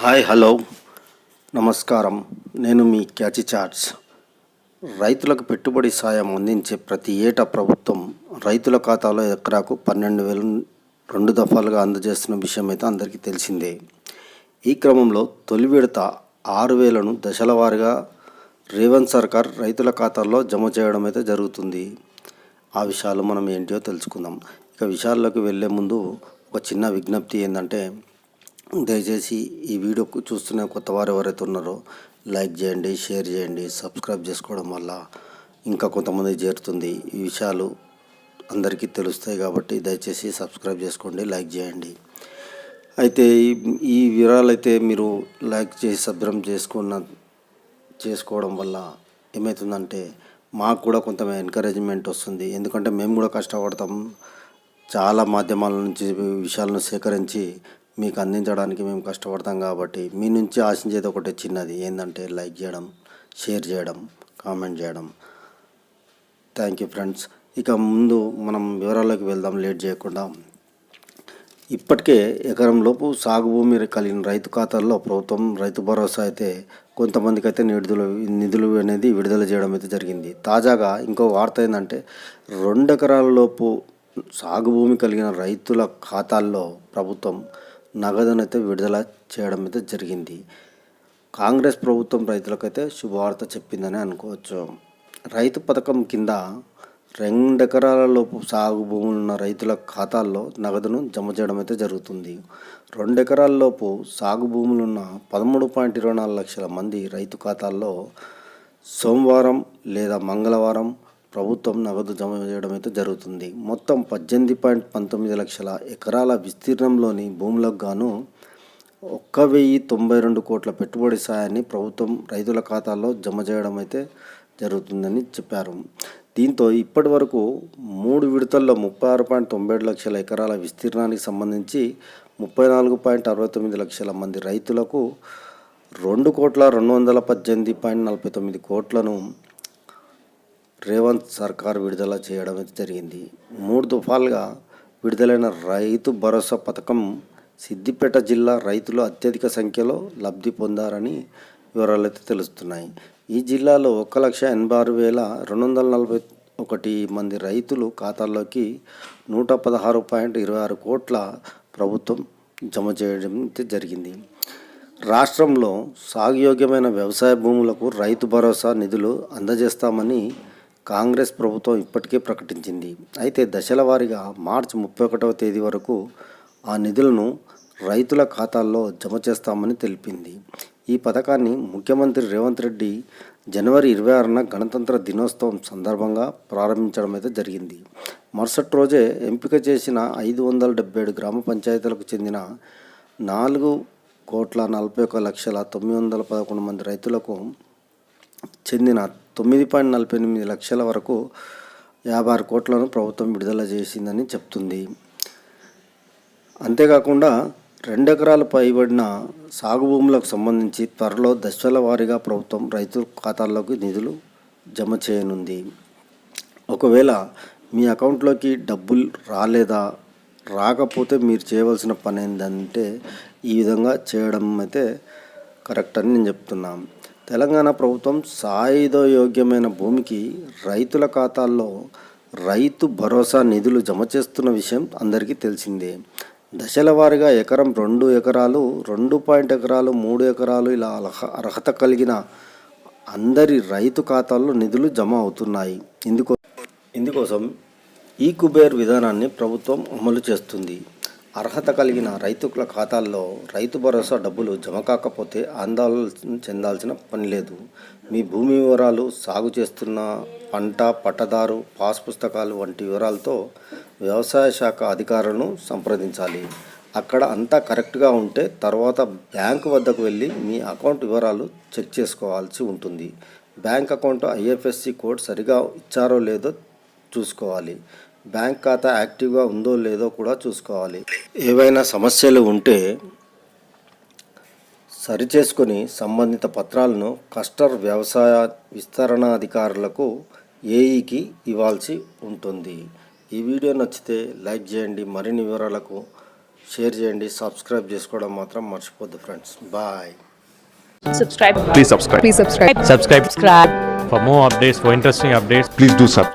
Hi hello నమస్కారం. నేను మీ catchy charts. రైతులకు పెట్టుబడి సాయం అందించే ప్రతి ఏటా ప్రభుత్వం రైతుల ఖాతాలో ఎకరాకు 12,000 2 దఫాలుగా అందజేస్తున్న విషయం అయితే అందరికీ తెలిసిందే. ఈ క్రమంలో తొలి విడత 6,000ను దశల వారీగా రేవంత్ సర్కార్ రైతుల ఖాతాల్లో జమ చేయడం అయితే జరుగుతుంది. ఆ విషయాలు మనం ఏంటో తెలుసుకుందాం. ఇక విషయాల్లోకి వెళ్ళే ముందు ఒక చిన్న విజ్ఞప్తి ఏంటంటే, దయచేసి ఈ వీడియోకు చూస్తున్న కొత్త వారు ఎవరైతే ఉన్నారో లైక్ చేయండి, షేర్ చేయండి. సబ్స్క్రైబ్ చేసుకోవడం వల్ల ఇంకా కొంతమంది చేరుతుంది. ఈ విషయాలు అందరికీ తెలుస్తాయి కాబట్టి దయచేసి సబ్స్క్రైబ్ చేసుకోండి, లైక్ చేయండి. అయితే ఈ వివరాలు అయితే మీరు లైక్ చేసి చేసుకోవడం వల్ల ఏమవుతుందంటే మాకు కూడా కొంత ఎంకరేజ్మెంట్ వస్తుంది. ఎందుకంటే మేము కూడా కష్టపడతాం. చాలా మాధ్యమాల నుంచి విషయాలను సేకరించి మీకు అందించడానికి మేము కష్టపడతాం. కాబట్టి మీ నుంచి ఆశించేది ఒకటి చిన్నది ఏంటంటే లైక్ చేయడం, షేర్ చేయడం, కామెంట్ చేయడం. Thank you friends. ఇక ముందు మనం వివరాల్లోకి వెళ్దాం లేట్ చేయకుండా. ఇప్పటికే ఎకరం లోపు సాగు భూమి కలిగిన రైతు ఖాతాల్లో ప్రభుత్వం రైతు భరోసా అయితే కొంతమందికి అయితే నిధులు అనేది విడుదల చేయడం అయితే జరిగింది. తాజాగా ఇంకో వార్త ఏంటంటే 2 ఎకరాల లోపు సాగు భూమి కలిగిన రైతుల ఖాతాల్లో ప్రభుత్వం నగదునైతే విడుదల చేయడం అయితే జరిగింది. కాంగ్రెస్ ప్రభుత్వం రైతులకైతే శుభవార్త చెప్పిందని అనుకోవచ్చు. రైతు పథకం కింద 2 ఎకరాల లోపు సాగు భూములు ఉన్న రైతుల ఖాతాల్లో నగదును జమ చేయడం అయితే జరుగుతుంది. 2 ఎకరాల లోపు సాగు భూములున్న 13.24 లక్షల మంది రైతు ఖాతాల్లో సోమవారం లేదా మంగళవారం ప్రభుత్వం నగదు జమ చేయడం అయితే జరుగుతుంది. మొత్తం 18.19 లక్షల ఎకరాల విస్తీర్ణంలోని భూములకు గాను 1,092 కోట్ల పెట్టుబడి సాయాన్ని ప్రభుత్వం రైతుల ఖాతాల్లో జమ చేయడం అయితే జరుగుతుందని చెప్పారు. దీంతో ఇప్పటి వరకు 3 విడతల్లో 36.97 లక్షల ఎకరాల విస్తీర్ణానికి సంబంధించి 34.69 లక్షల మంది రైతులకు 2,218.49 కోట్లను రేవంత్ సర్కార్ విడుదల చేయడం జరిగింది. 3 దఫాలుగా విడుదలైన రైతు భరోసా పథకం సిద్దిపేట జిల్లా రైతులు అత్యధిక సంఖ్యలో లబ్ధి పొందారని వివరాలు అయితే తెలుస్తున్నాయి. ఈ జిల్లాలో 1,86,241 మంది రైతులు ఖాతాల్లోకి 116.26 కోట్ల ప్రభుత్వం జమ చేయడం అయితే జరిగింది. రాష్ట్రంలో సాగుయోగ్యమైన వ్యవసాయ భూములకు రైతు భరోసా నిధులు అందజేస్తామని కాంగ్రెస్ ప్రభుత్వం ఇప్పటికే ప్రకటించింది. అయితే దశల వారీగా మార్చి 31వ తేదీ వరకు ఆ నిధులను రైతుల ఖాతాల్లో జమ చేస్తామని తెలిపింది. ఈ పథకాన్ని ముఖ్యమంత్రి రేవంత్ రెడ్డి జనవరి 26న గణతంత్ర దినోత్సవం సందర్భంగా ప్రారంభించడం అయితే జరిగింది. మరుసటి రోజే ఎంపిక చేసిన 577 గ్రామ పంచాయతీలకు చెందిన 4,41,911 మంది రైతులకు చెందిన 9.48 లక్షల వరకు 56 కోట్లను ప్రభుత్వం విడుదల చేసిందని చెప్తుంది. అంతేకాకుండా 2 ఎకరాలు పైబడిన సాగు భూములకు సంబంధించి త్వరలో దశల వారీగా ప్రభుత్వం రైతు ఖాతాల్లోకి నిధులు జమ చేయనుంది. ఒకవేళ మీ అకౌంట్లోకి డబ్బులు రాకపోతే మీరు చేయవలసిన పని ఏంటంటే ఈ విధంగా చేయడం అయితే కరెక్ట్ అని నేను చెప్తున్నాను. తెలంగాణ ప్రభుత్వం సాయుధయోగ్యమైన భూమికి రైతుల ఖాతాల్లో రైతు భరోసా నిధులు జమ చేస్తున్న విషయం అందరికీ తెలిసిందే. దశల వారీగా ఎకరం 2 ఎకరాలు, 2 ఎకరాలు, 3 ఎకరాలు ఇలా అర్హత కలిగిన అందరి రైతు ఖాతాల్లో నిధులు జమ అవుతున్నాయి. ఇందుకోసం ఈ కుబేర్ విధానాన్ని ప్రభుత్వం అమలు చేస్తుంది. అర్హత కలిగిన రైతుల ఖాతాల్లో రైతు భరోసా డబ్బులు జమ కాకపోతే ఆందోళన చెందాల్సిన పని లేదు. మీ భూమి వివరాలు, సాగు చేస్తున్న పంట, పట్టదారు, పాస్ పుస్తకాలు వంటి వివరాలతో వ్యవసాయ శాఖ అధికారులను సంప్రదించాలి. అక్కడ అంతా కరెక్ట్గా ఉంటే తర్వాత బ్యాంకు వద్దకు వెళ్ళి మీ అకౌంట్ వివరాలు చెక్ చేసుకోవాల్సి ఉంటుంది. బ్యాంక్ అకౌంట్ IFSC కోడ్ సరిగా ఇచ్చారో లేదో చూసుకోవాలి. బ్యాంక్ ఖాతా యాక్టివ్గా ఉందో లేదో కూడా చూసుకోవాలి. ఏవైనా సమస్యలు ఉంటే సరిచేసుకొని సంబంధిత పత్రాలను క్లస్టర్ వ్యవసాయ విస్తరణాధికారులకు AEకి ఇవ్వాల్సి ఉంటుంది. ఈ వీడియో నచ్చితే లైక్ చేయండి. మరిన్ని వివరాలకు షేర్ చేయండి, సబ్స్క్రైబ్ చేసుకోవడం మాత్రం మర్చిపోద్దు friends. Bye. Subscribe. Please subscribe. Please subscribe. Subscribe. Subscribe. For more updates, for interesting updates, Please do subscribe.